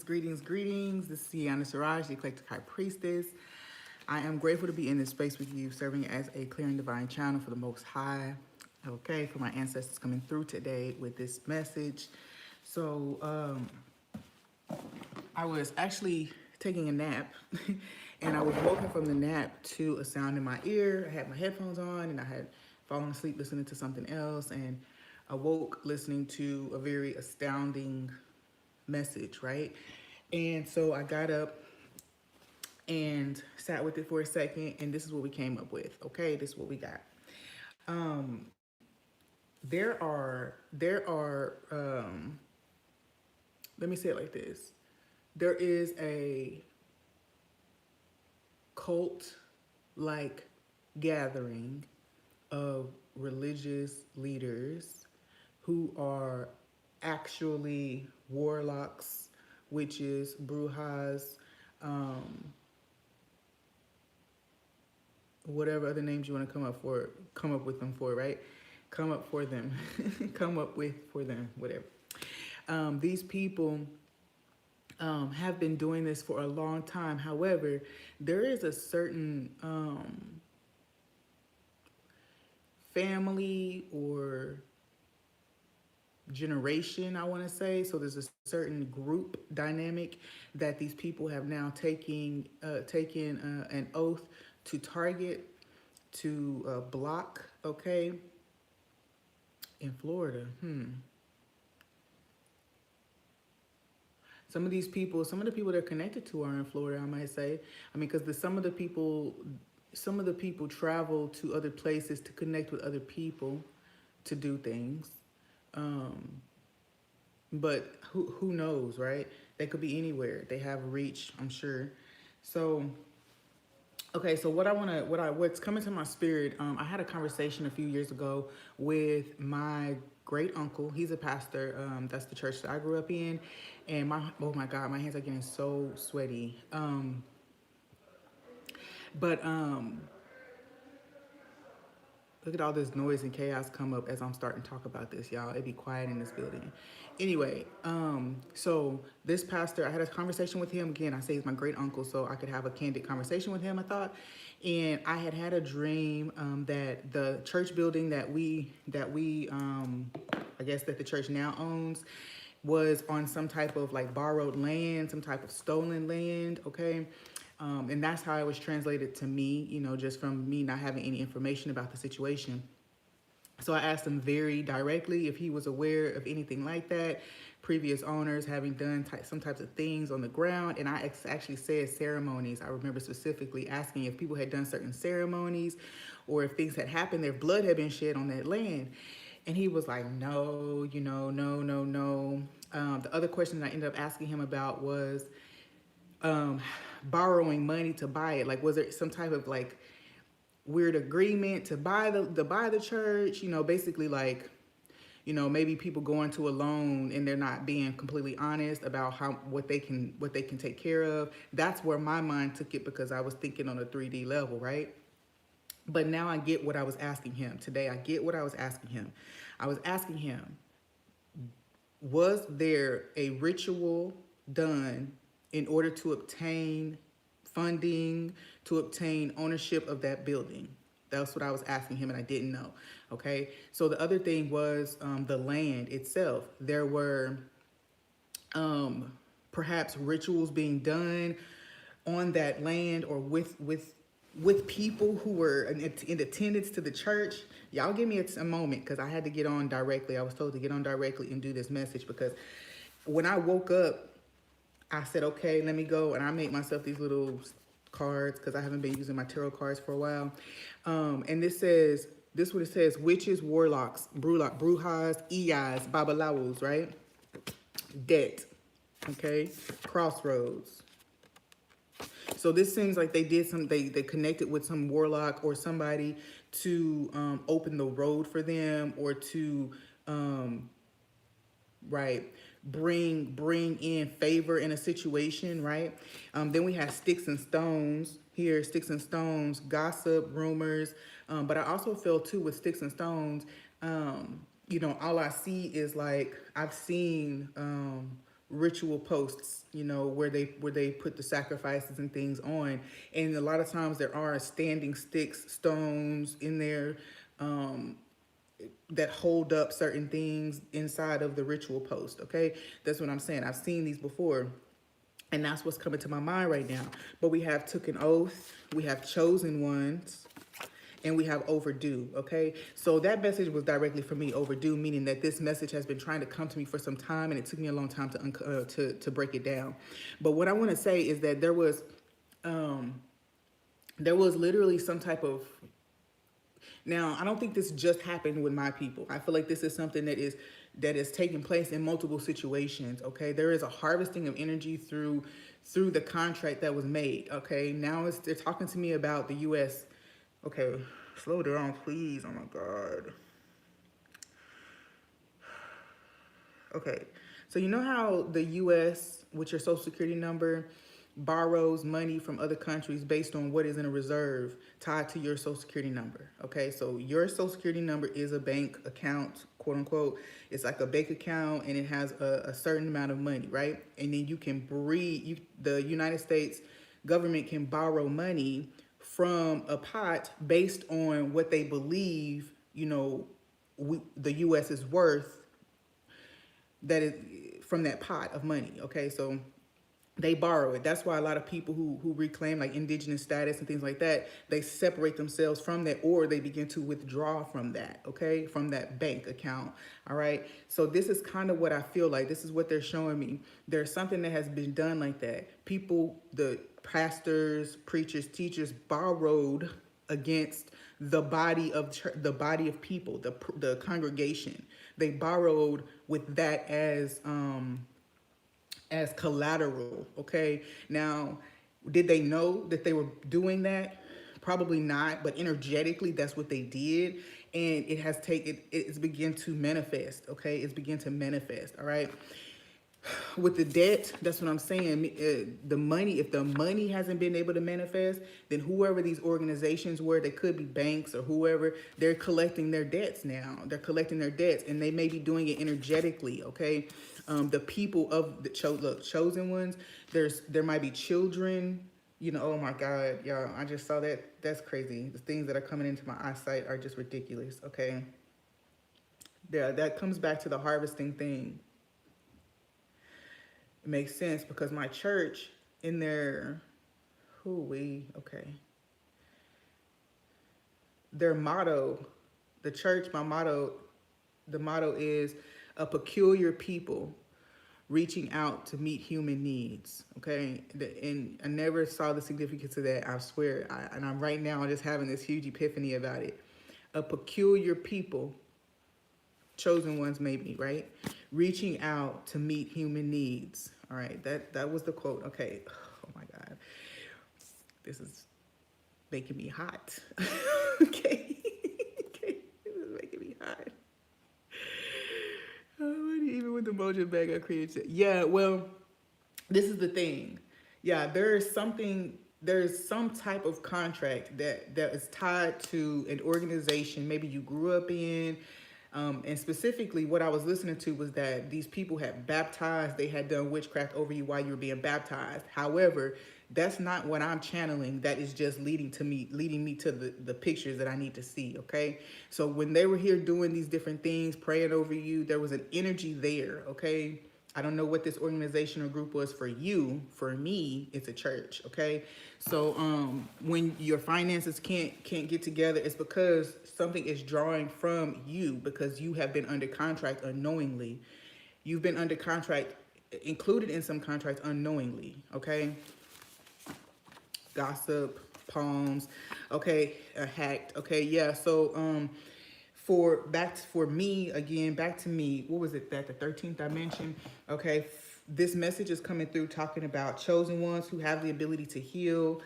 Greetings. This is Iyanda Siraj, the Eclectic High Priestess. I am grateful to be in this space with you, serving as a clear and divine channel for the Most High. Okay, for my ancestors coming through today with this message. So, I was actually taking a nap, and I was woken from the nap to a sound in my ear. I had my headphones on, and I had fallen asleep listening to something else, and I woke listening to a very astounding message, right? And so I got up and sat with it for a second, and this is what we came up with. Okay, this is what we got. Um, there are let me say it like this. There is a cult like gathering of religious leaders who are actually warlocks, witches, brujas, um, whatever other names you want to come up with them for, right? Come up for them, come up with for them, whatever. These people have been doing this for a long time. However, there is a certain family or generation, I want to say. So there's a certain group dynamic that these people have now taken an oath to target, to block. Okay, in Florida. Some of the people they're connected to are in Florida, I might say. I mean, because some of the people travel to other places to connect with other people to do things. But who knows, right? They could be anywhere. They have reach, I'm sure. So, okay, so what's coming to my spirit, I had a conversation a few years ago with my great uncle. He's a pastor. That's the church that I grew up in. And oh my God, my hands are getting so sweaty. But look at all this noise and chaos come up as I'm starting to talk about this, y'all. It'd be quiet in this building. Anyway, so this pastor, I had a conversation with him. Again, I say he's my great uncle, so I could have a candid conversation with him, I thought. And I had a dream that the church building that we I guess that the church now owns was on some type of like borrowed land, some type of stolen land, okay? And that's how it was translated to me, just from me not having any information about the situation. So I asked him very directly if he was aware of anything like that, previous owners having done some types of things on the ground. And I actually said ceremonies. I remember specifically asking if people had done certain ceremonies or if things had happened, their blood had been shed on that land. And he was like, no, no. The other question that I ended up asking him about was, borrowing money to buy it. Like, was there some type of like weird agreement to buy the church? Basically like, maybe people go into a loan and they're not being completely honest about what they can take care of. That's where my mind took it, because I was thinking on a 3D level, right? But now I get what I was asking him today. I get what I was asking him. I was asking him, was there a ritual done in order to obtain funding, to obtain ownership of that building? That's what I was asking him, and I didn't know. Okay, so the other thing was the land itself. There were perhaps rituals being done on that land or with people who were in attendance to the church. Y'all give me a moment, because I had to get on directly. I was told to get on directly and do this message, because when I woke up, I said, okay, let me go. And I made myself these little cards, because I haven't been using my tarot cards for a while. And this what it says: witches, warlocks, brujas, iyas, babalawos, right? Debt, okay? Crossroads. So this seems like they connected with some warlock or somebody to open the road for them, or to, right, bring in favor in a situation, right? Then we have sticks and stones here, sticks and stones, gossip, rumors. But I also feel too with sticks and stones, all I see is like, I've seen ritual posts, you know, where they put the sacrifices and things on, and a lot of times there are standing sticks, stones in there, um, that hold up certain things inside of the ritual post. Okay, that's what I'm saying. I've seen these before, and that's what's coming to my mind right now. But we have took an oath, we have chosen ones, and we have overdue. Okay, so that message was directly for me. Overdue meaning that this message has been trying to come to me for some time, and it took me a long time to break it down. But what I want to say is that um, there was literally some type of, now, I don't think this just happened with my people. I feel like this is something that is taking place in multiple situations. Okay, there is a harvesting of energy through the contract that was made. Okay, now they're talking to me about the U.S. Okay, slow down, please. Oh my God. Okay, so you know how the U.S. with your social security number borrows money from other countries based on what is in a reserve tied to your social security number. Okay, so your social security number is a bank account, quote unquote. It's like a bank account, and it has a certain amount of money, right? And then you can the United States government can borrow money from a pot based on what they believe, you know, the U.S. is worth, that is from that pot of money. Okay, so they borrow it. That's why a lot of people who reclaim like indigenous status and things like that, they separate themselves from that, or they begin to withdraw from that, okay, from that bank account. All right, so this is kind of what I feel like. This is what they're showing me. There's something that has been done like that. People, the pastors, preachers, teachers borrowed against the body of people, the congregation. They borrowed with that as collateral. Okay, now, did they know that they were doing that? Probably not, but energetically that's what they did, and it's begin to manifest. Okay, it's begin to manifest. All right, with the debt, that's what I'm saying. The money, if the money hasn't been able to manifest, then whoever these organizations were, they could be banks or whoever, they're collecting their debts now. They're collecting their debts, and they may be doing it energetically. Okay, the people of the chosen ones. There might be children. You know, oh my God, y'all! I just saw that. That's crazy. The things that are coming into my eyesight are just ridiculous. Okay, yeah, that comes back to the harvesting thing. It makes sense because my church in their, okay. Their motto, the church, the motto is a peculiar people reaching out to meet human needs. Okay. And I never saw the significance of that. I swear. And I'm right now just having this huge epiphany about it. A peculiar people, chosen ones maybe, right? Reaching out to meet human needs. All right, that was the quote. Okay, oh my God, this is making me hot. Okay, okay, this is making me hot. Oh, even with the mojo bag, I created. Yeah, well, this is the thing. Yeah, there's some type of contract that is tied to an organization maybe you grew up in. And specifically what I was listening to was that these people had baptized, they had done witchcraft over you while you were being baptized. However, that's not what I'm channeling. That is just leading me to the pictures that I need to see. Okay. So when they were here doing these different things, praying over you, there was an energy there. Okay. I don't know what this organization or group was for you. For me, it's a church. Okay. So when your finances can't get together, it's because something is drawing from you, because you have been under contract unknowingly. You've been under contract, included in some contracts unknowingly. Okay. Gossip, palms. Okay. Hacked. Okay. Yeah. So back to me, what was it, that the 13th dimension? Okay, this message is coming through talking about chosen ones who have the ability to heal,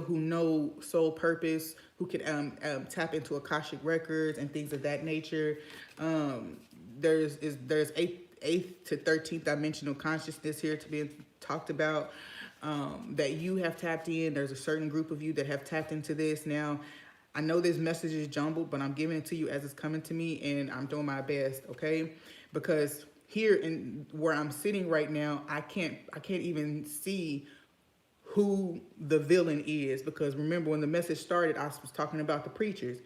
who know soul purpose, who can tap into Akashic records and things of that nature. There's eighth to 13th dimensional consciousness here to be talked about, that you have tapped in. There's a certain group of you that have tapped into this. Now, I know this message is jumbled, but I'm giving it to you as it's coming to me, and I'm doing my best, okay? because here in where I'm sitting right now, I can't even see who the villain is, because remember when the message started, I was talking about the preachers,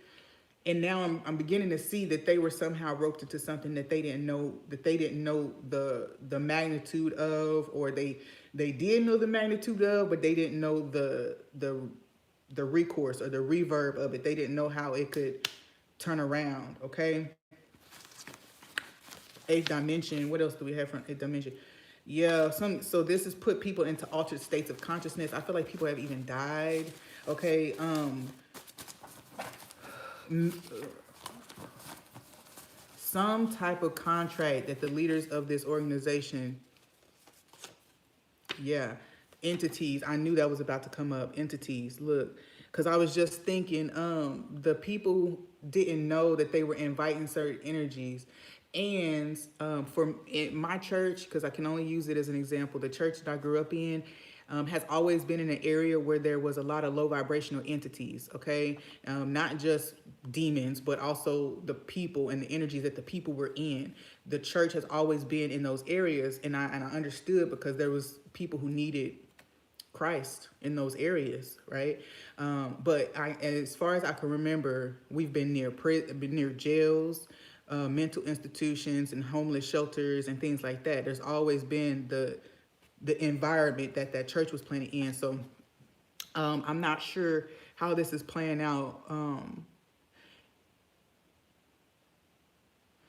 and now I'm beginning to see that they were somehow roped into something that they didn't know, the magnitude of, or they did know the magnitude of, but they didn't know the recourse or the reverb of it. They didn't know how it could turn around. Okay. Eighth dimension. What else do we have from eighth dimension? Yeah, so this has put people into altered states of consciousness. I feel like people have even died. Okay. Some type of contract that the leaders of this organization, yeah, entities. I knew that was about to come up. Entities. Look, because I was just thinking, the people didn't know that they were inviting certain energies. And for in my church, because I can only use it as an example, the church that I grew up in has always been in an area where there was a lot of low vibrational entities, okay? Not just demons, but also the people and the energies that the people were in. The church has always been in those areas, and I understood because there was people who needed Christ in those areas, right? But as far as I can remember, we've been near jails, mental institutions, and homeless shelters and things like that. There's always been the environment that church was planted in. So I'm not sure how this is playing out.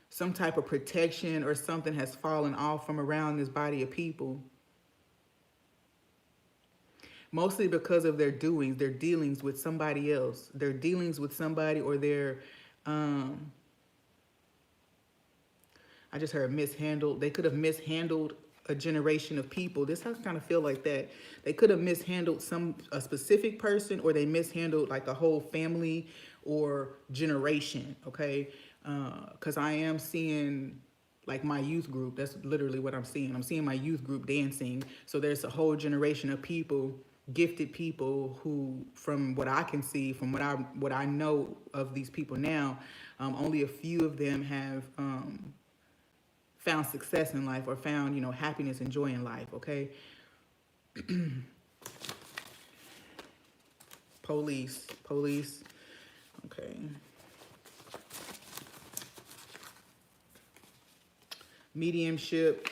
Some type of protection or something has fallen off from around this body of people. Mostly because of their doings, their dealings with somebody else. Their dealings with somebody, or their, I just heard mishandled. They could have mishandled a generation of people. This has kind of feel like that. They could have mishandled a specific person, or they mishandled like a whole family or generation, okay? Because I am seeing like my youth group. That's literally what I'm seeing. I'm seeing my youth group dancing. So there's a whole generation of people, gifted people, who, from what I can see, from what I know of these people now, only a few of them have found success in life, or found, happiness and joy in life. Okay. Police. Okay. Mediumship,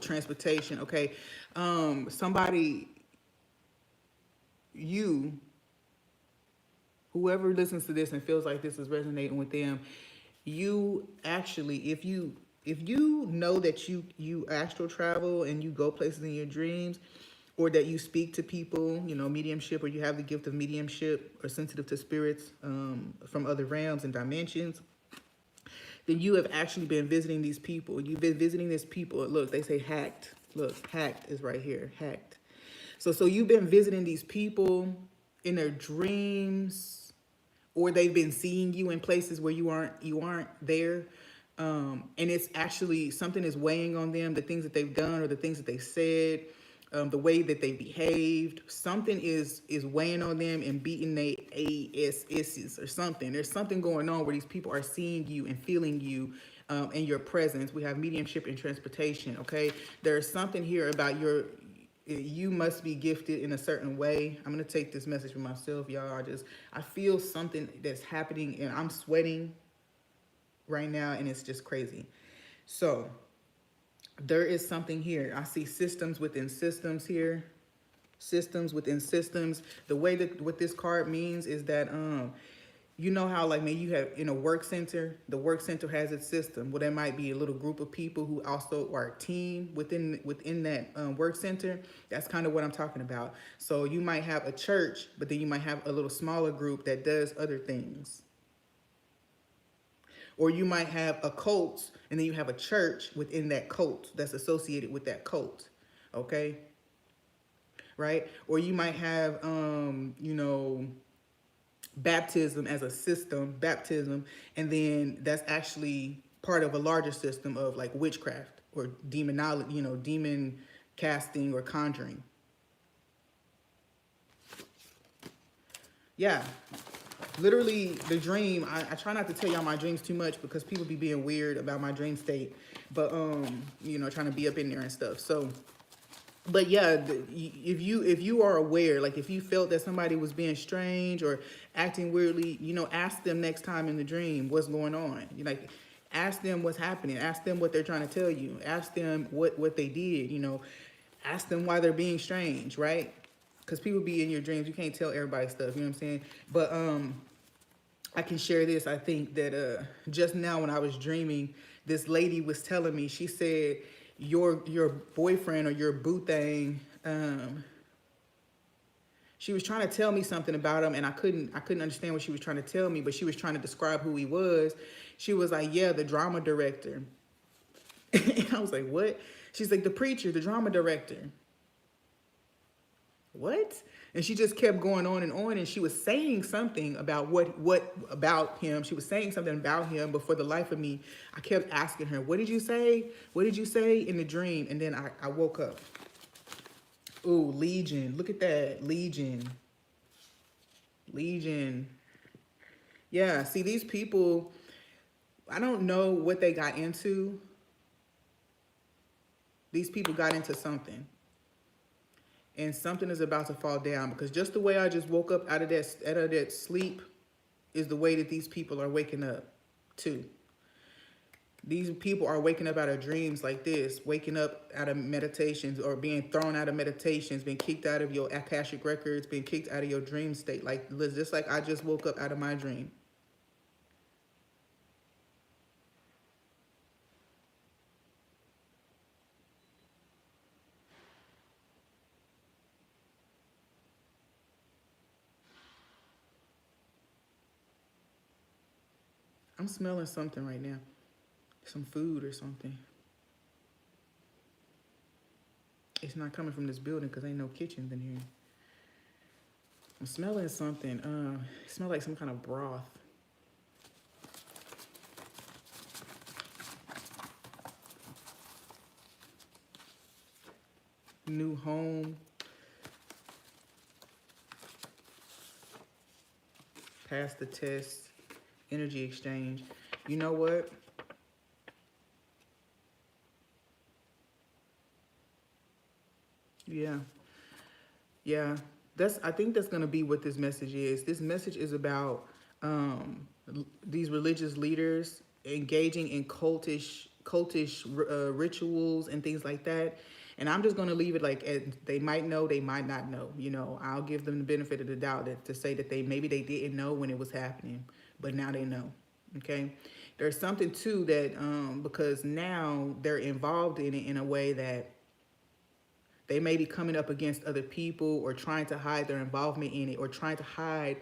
transportation. Okay. Somebody, whoever listens to this and feels like this is resonating with them, you actually, if you know that you astral travel and you go places in your dreams, or that you speak to people, mediumship, or you have the gift of mediumship, or sensitive to spirits from other realms and dimensions, then you have actually been visiting these people. You've been visiting these people. Look, they say hacked. Look, hacked is right here, hacked. So you've been visiting these people in their dreams, or they've been seeing you in places where you aren't there. And it's actually, something is weighing on them, the things that they've done, or the things that they said, the way that they behaved. Something is weighing on them and beating their asses or something. There's something going on where these people are seeing you and feeling you in your presence. We have mediumship and transportation, okay? There's something here about you must be gifted in a certain way. I'm going to take this message for myself, y'all. I feel something that's happening, and I'm sweating right now, and it's just crazy. So there is something here. I see systems within systems here. Systems within systems. The way that what this card means is that you know how, like, maybe you have in a work center, the work center has its system. Well, there might be a little group of people who also are a team within that work center. That's kind of what I'm talking about. So you might have a church, but then you might have a little smaller group that does other things. Or you might have a cult, and then you have a church within that cult that's associated with that cult, okay? Right? Or you might have, baptism as a system, and then that's actually part of a larger system of like witchcraft or demonology, demon casting or conjuring. Yeah. Literally, the dream, I try not to tell y'all my dreams too much because people be being weird about my dream state. but you know, trying to be up in there and stuff. So, but yeah, if you are aware, like if you felt that somebody was being strange or acting weirdly, you know, ask them next time in the dream what's going on. You like ask them what's happening. Ask them what they're trying to tell you. Ask them what they did. You know, ask them why they're being strange, right? Because people be in your dreams. You can't tell everybody stuff. You know what I'm saying? But I can share this. I think that just now when I was dreaming, this lady was telling me. She said your boyfriend or your boo thing. She was trying to tell me something about him, and I couldn't understand what she was trying to tell me. But she was trying to describe who he was. She was like, "Yeah, the drama director." And I was like, "What?" She's like, "The preacher, the drama director." What? And she just kept going on, and she was saying something about what about him. She was saying something about him, but for the life of me, I kept asking her, "What did you say? What did you say in the dream?" And then I woke up. Ooh, Legion. Look at that. Legion. Legion. Yeah, see, these people, I don't know what they got into. These people got into something. And something is about to fall down, because just the way I just woke up out of that sleep is the way that these people are waking up too. These people are waking up out of dreams like this, waking up out of meditations, or being thrown out of meditations, being kicked out of your Akashic records, being kicked out of your dream state. Like, just like I just woke up out of my dream. I'm smelling something right now. Some food or something. It's not coming from this building because ain't no kitchens in here. I'm smelling something. It smells like some kind of broth. New home. Pass the test. Energy exchange. You know what? Yeah. Yeah. I think that's going to be what this message is. This message is about these religious leaders engaging in cultish rituals and things like that. And I'm just going to leave it like, they might know, they might not know. You know, I'll give them the benefit of the doubt to say that maybe they didn't know when it was happening, but now they know. Okay. There's something too that because now they're involved in it in a way that they may be coming up against other people or trying to hide their involvement in it, or trying to hide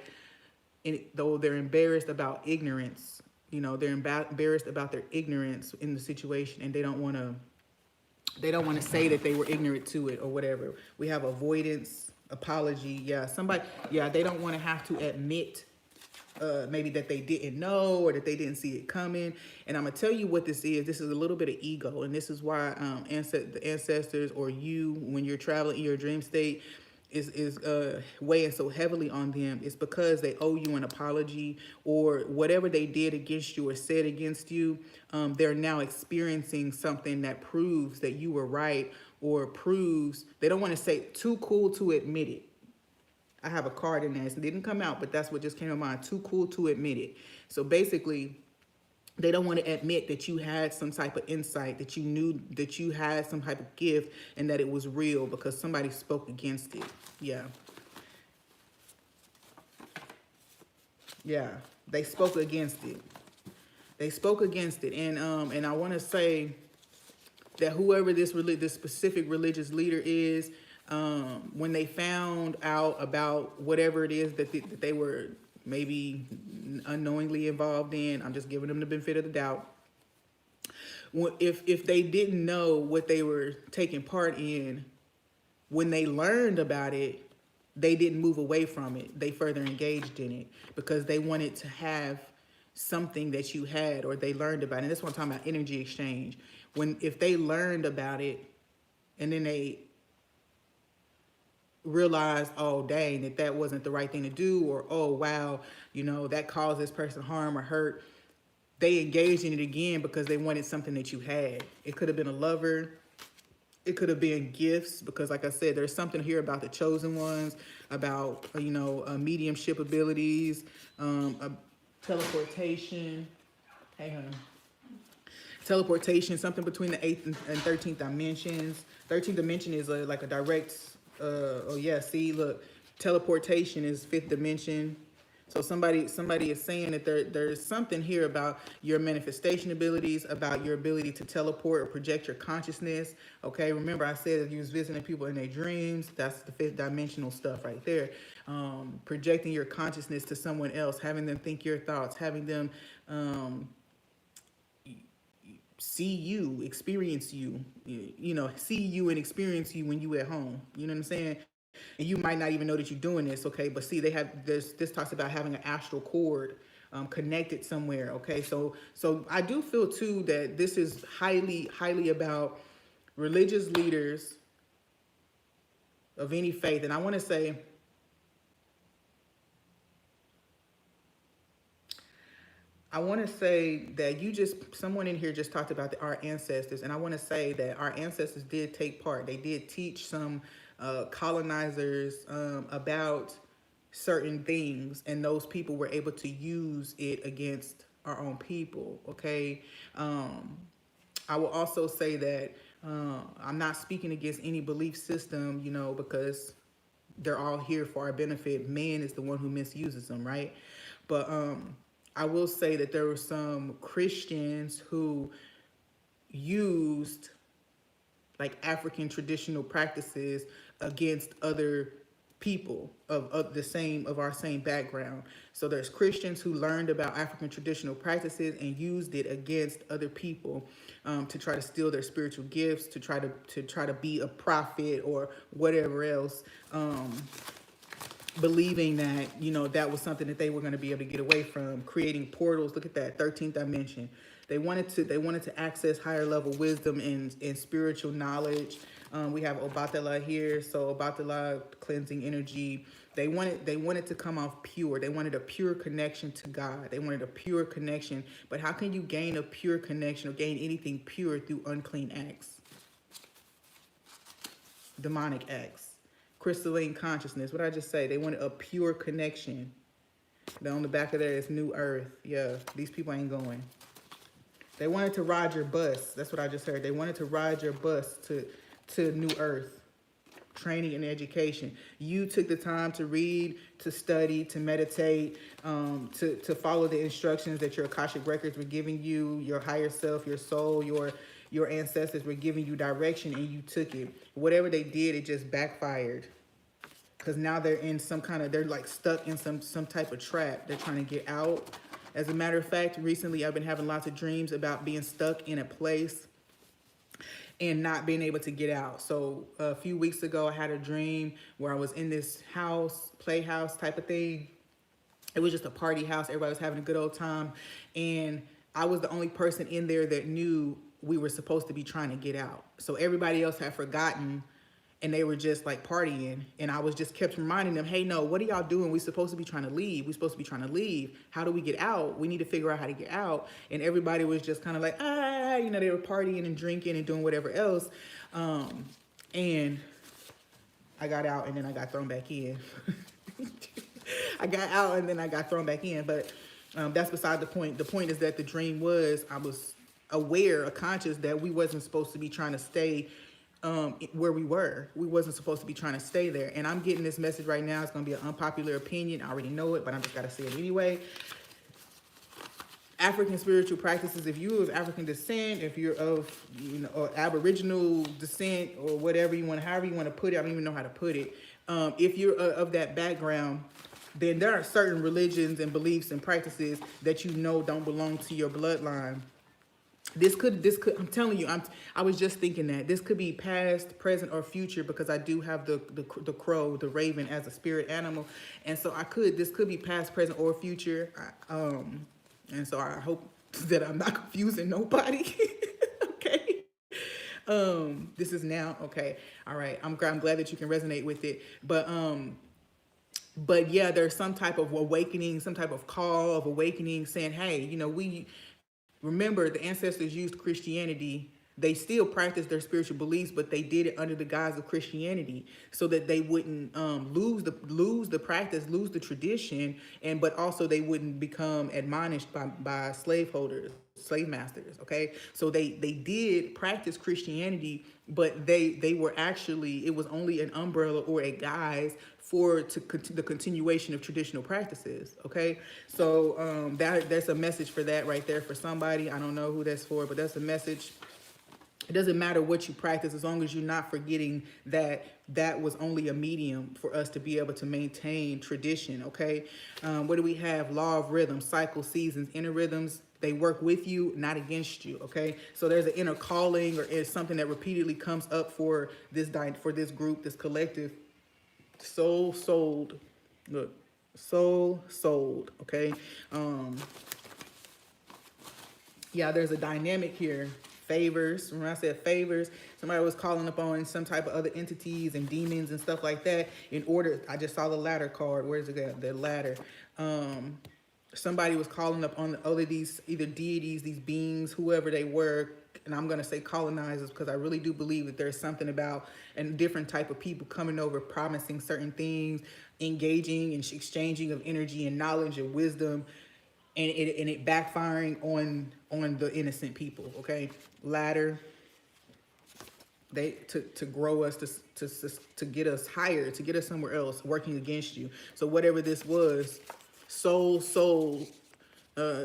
in it, though they're embarrassed about ignorance. You know, they're embarrassed about their ignorance in the situation, and they don't want to say that they were ignorant to it or whatever. We have avoidance, apology. Yeah, they don't want to have to admit maybe that they didn't know or that they didn't see it coming. And I'm gonna tell you what this is. This is a little bit of ego, and this is why the ancestors or you, when you're traveling in your dream state, is weighing so heavily on them. It's because they owe you an apology, or whatever they did against you or said against you. They're now experiencing something that proves that you were right, or proves, they don't want to say, too cool to admit it. I have a card in there. It didn't come out, but that's what just came to mind. Too cool to admit it. So basically, they don't want to admit that you had some type of insight, that you knew that you had some type of gift, and that it was real because somebody spoke against it. Yeah. Yeah. They spoke against it. They spoke against it. And I want to say that whoever this specific religious leader is, when they found out about whatever it is that they were maybe unknowingly involved in, I'm just giving them the benefit of the doubt. If they didn't know what they were taking part in, when they learned about it, they didn't move away from it. They further engaged in it because they wanted to have something that you had, or they learned about it. And that's what I'm talking about, energy exchange. If they learned about it and then they realized, oh dang, that wasn't the right thing to do, or oh wow, that caused this person harm or hurt, they engaged in it again because they wanted something that you had. It could have been a lover. It could have been gifts because, like I said, there's something here about the chosen ones, about, mediumship abilities, teleportation. Hey, honey. Teleportation, something between the 8th and 13th dimensions. 13th dimension is like a direct, oh yeah, see, look, teleportation is 5th dimension. So somebody is saying that there's something here about your manifestation abilities, about your ability to teleport or project your consciousness. Okay, remember I said that you was visiting people in their dreams. That's the 5th dimensional stuff right there. Projecting your consciousness to someone else, having them think your thoughts, having them see you, experience you, see you and experience you when you at home. You know what I'm saying? And you might not even know that you're doing this, okay? But see, they have this talks about having an astral cord connected somewhere, okay? So I do feel too that this is highly about religious leaders of any faith. And I want to say that someone in here just talked about our ancestors, and I want to say that our ancestors did take part. They did teach some colonizers about certain things, and those people were able to use it against our own people. Okay, I will also say that I'm not speaking against any belief system, because they're all here for our benefit. Man is the one who misuses them, right? But I will say that there were some Christians who used like African traditional practices against other people of our same background. So there's Christians who learned about African traditional practices and used it against other people to try to steal their spiritual gifts, to try to be a prophet or whatever else. Believing that that was something that they were going to be able to get away from, creating portals. Look at that, 13th dimension. They wanted to access higher level wisdom and spiritual knowledge. We have Obatala here, so Obatala, cleansing energy. They wanted to come off pure. They wanted a pure connection to God. They wanted a pure connection. But how can you gain a pure connection or gain anything pure through unclean acts, demonic acts? Crystalline consciousness. What did I just say? They wanted a pure connection. Then on the back of there is New Earth. Yeah, these people ain't going. They wanted to ride your bus. That's what I just heard. They wanted to ride your bus to New Earth. Training and education. You took the time to read, to study, to meditate, to follow the instructions that your Akashic records were giving you, your higher self, your soul, your ancestors were giving you direction, and you took it. Whatever they did, it just backfired. Because now they're like stuck in some type of trap. They're trying to get out. As a matter of fact, recently I've been having lots of dreams about being stuck in a place and not being able to get out. So a few weeks ago, I had a dream where I was in this house, playhouse type of thing. It was just a party house. Everybody was having a good old time. And I was the only person in there that knew we were supposed to be trying to get out. So everybody else had forgotten, and they were just like partying. And I was just kept reminding them, hey, no, what are y'all doing? We're supposed to be trying to leave. We're supposed to be trying to leave. How do we get out? We need to figure out how to get out. And everybody was just kind of like, they were partying and drinking and doing whatever else. And I got out and then I got thrown back in. I got out and then I got thrown back in. But that's beside the point. The point is that the dream was, I was aware, conscious that we wasn't supposed to be trying to stay where we were. We wasn't supposed to be trying to stay there. And I'm getting this message right now. It's going to be an unpopular opinion. I already know it, but I'm just got to say it anyway. African spiritual practices, if you're of African descent, if you're of or Aboriginal descent or whatever you want, however you want to put it, I don't even know how to put it. If you're of that background, then there are certain religions and beliefs and practices that don't belong to your bloodline. This could, I'm telling you, I was just thinking that this could be past, present, or future, because I do have the crow, the raven, as a spirit animal. And so this could be past, present, or future. And so I hope that I'm not confusing nobody. Okay. This is now, okay. All right. I'm glad that you can resonate with it. But yeah, there's some type of awakening, some type of call of awakening saying, hey, Remember, the ancestors used Christianity. They still practiced their spiritual beliefs, but they did it under the guise of Christianity, so that they wouldn't lose the practice, lose the tradition, and but also they wouldn't become admonished by slaveholders, slave masters. Okay, so they did practice Christianity, but they were actually, it was only an umbrella or a guise for the continuation of traditional practices. Okay, so that's a message for that right there for somebody. I don't know who that's for, but that's a message. It doesn't matter what you practice, as long as you're not forgetting that that was only a medium for us to be able to maintain tradition. Okay, what do we have? Law of rhythm, cycle, seasons, inner rhythms. They work with you, not against you. Okay, so there's an inner calling, or is something that repeatedly comes up for this group, this collective. Soul sold. Look, soul sold. Okay, yeah, there's a dynamic here. Favors. When I said favors, somebody was calling upon some type of other entities and demons and stuff like that in order. I just saw the ladder card. Where's it at? The ladder. Somebody was calling up on these either deities, these beings, whoever they were. And I'm going to say colonizers, because I really do believe that there's something about a different type of people coming over, promising certain things, engaging and exchanging of energy and knowledge and wisdom, and it backfiring on the innocent people. Okay, ladder. They to grow us, to get us higher, to get us somewhere else, working against you. So whatever this was, soul.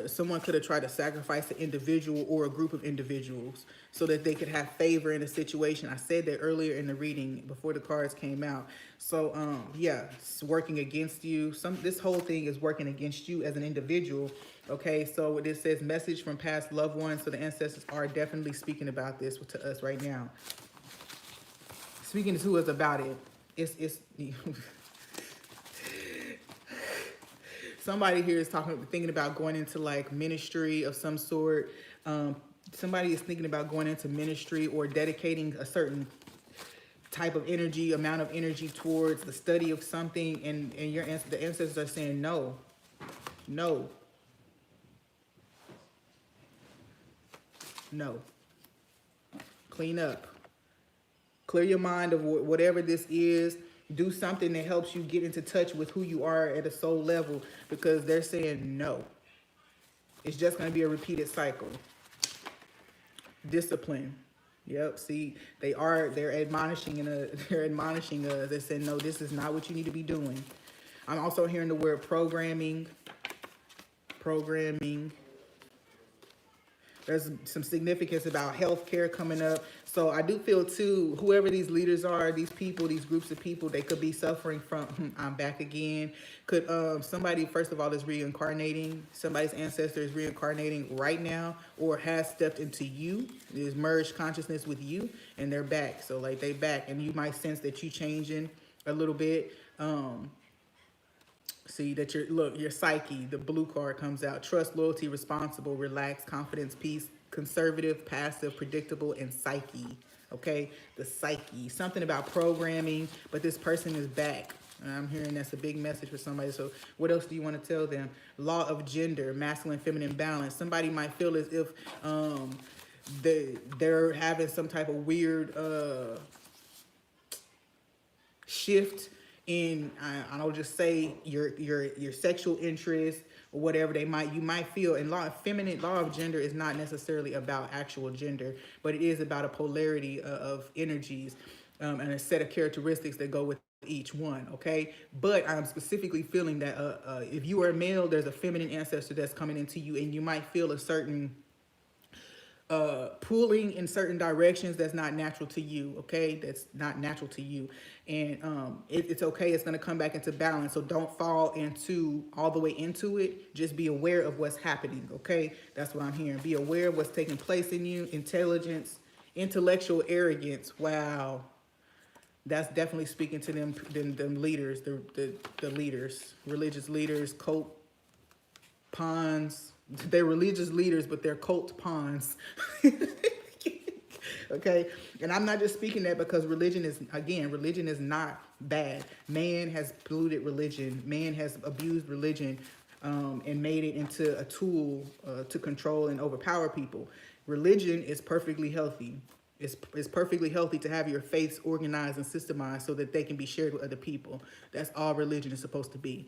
Someone could have tried to sacrifice an individual or a group of individuals so that they could have favor in a situation. I said that earlier in the reading before the cards came out. So yeah, it's working against you. This whole thing is working against you as an individual. Okay, so this says message from past loved ones. So the ancestors are definitely speaking about this to us right now. Speaking to us about it. It's somebody here is thinking about going into like ministry of some sort. Somebody is thinking about going into ministry or dedicating a certain type of energy, amount of energy towards the study of something, and the ancestors are saying no, no, no. Clean up. Clear your mind of whatever this is. Do something that helps you get into touch with who you are at a soul level, because they're saying no. It's just going to be a repeated cycle. Discipline. Yep. See, they're admonishing us. They're saying, no, this is not what you need to be doing. I'm also hearing the word programming. There's some significance about healthcare coming up. So I do feel too, whoever these leaders are, these people, these groups of people, they could be suffering from, I'm back again. Could somebody, first of all, is reincarnating. Somebody's ancestor is reincarnating right now, or has stepped into you, is merged consciousness with you, and they're back. So like they back, and you might sense that you changing a little bit. See that your psyche, the blue card comes out. Trust, loyalty, responsible, relaxed, confidence, peace, conservative, passive, predictable, and psyche. Okay, the psyche. Something about programming, but this person is back. I'm hearing that's a big message for somebody. So what else do you want to tell them? Law of gender, masculine, feminine balance. Somebody might feel as if they're having some type of weird shift in, I don't just say your sexual interest or whatever you might feel. And law of gender is not necessarily about actual gender, but it is about a polarity of energies and a set of characteristics that go with each one. Okay, but I'm specifically feeling that if you are a male, there's a feminine ancestor that's coming into you, and you might feel a certain pulling in certain directions that's not natural to you. Okay, that's not natural to you, and it's okay. It's going to come back into balance. So don't fall all the way into it. Just be aware of what's happening. Okay, that's what I'm hearing. Be aware of what's taking place in you. Intelligence, intellectual arrogance. Wow, that's definitely speaking to them leaders, the leaders, religious leaders, cult pawns. They're religious leaders, but they're cult pawns. Okay, and I'm not just speaking that because religion is not bad. Man has polluted religion. Man has abused religion and made it into a tool to control and overpower people. Religion is perfectly healthy. It's perfectly healthy to have your faiths organized and systemized so that they can be shared with other people. That's all religion is supposed to be.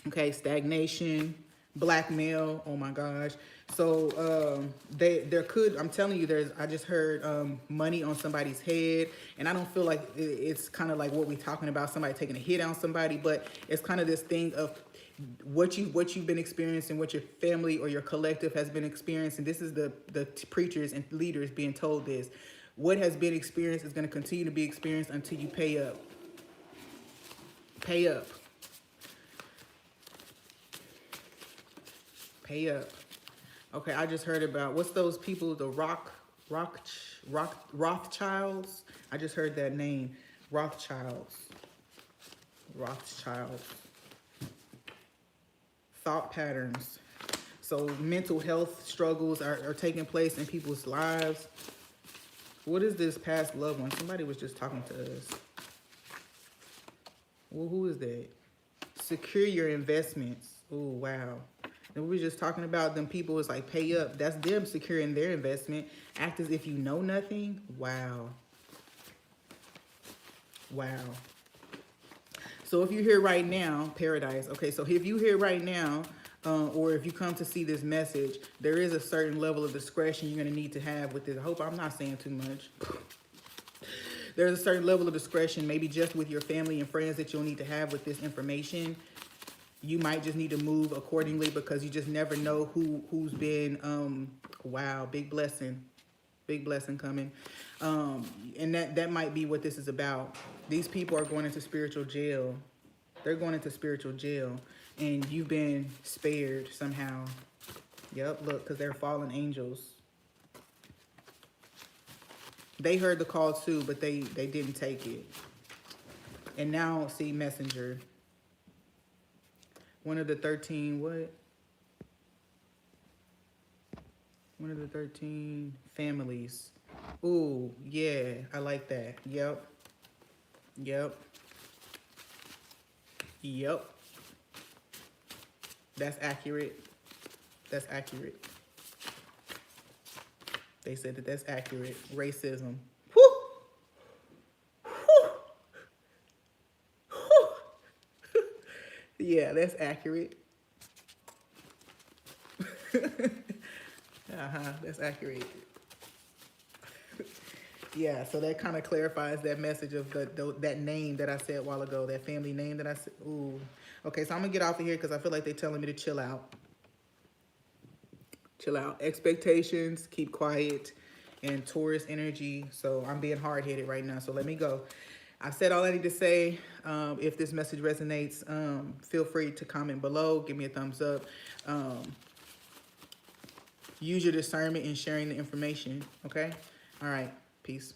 Okay, stagnation, blackmail. Oh my gosh. So there could, I'm telling you, I just heard money on somebody's head, and I don't feel like it's kind of like what we're talking about, somebody taking a hit on somebody, but it's kind of this thing of what you've been experiencing, what your family or your collective has been experiencing. This is the preachers and leaders being told this. What has been experienced is going to continue to be experienced until you pay up. Pay up. Pay up. Okay, I just heard about, what's those people, the Rothschilds? I just heard that name. Rothschilds. Thought patterns. So mental health struggles are taking place in people's lives. What is this past loved one? Somebody was just talking to us. Well, who is that? Secure your investments. Oh, wow. And we were just talking about them people is like pay up. That's them securing their investment. Act as if you know nothing. Wow. Wow. So if you're here right now, paradise. Okay, so if you're here right now, or if you come to see this message, there is a certain level of discretion you're going to need to have with this. I hope I'm not saying too much. There's a certain level of discretion, maybe just with your family and friends, that you'll need to have with this information. You might just need to move accordingly because you just never know who's been, wow, big blessing coming. And that might be what this is about. These people are going into spiritual jail. They're going into spiritual jail, and you've been spared somehow. Yep, look, because they're fallen angels. They heard the call too, but they didn't take it. And now, see, messenger. One of the 13, what? One of the 13 families. Ooh, yeah, I like that. Yep. That's accurate. They said that's accurate. Racism. Whew. Yeah, that's accurate. That's accurate. Yeah, so that kind of clarifies that message of that name that I said a while ago, that family name that I said. Ooh. Okay, so I'm going to get off of here because I feel like they're telling me to chill out. Chill out. Expectations, keep quiet, and Taurus energy. So I'm being hard-headed right now, so let me go. I've said all I need to say. If this message resonates, feel free to comment below. Give me a thumbs up. Use your discernment in sharing the information, okay? All right. Peace.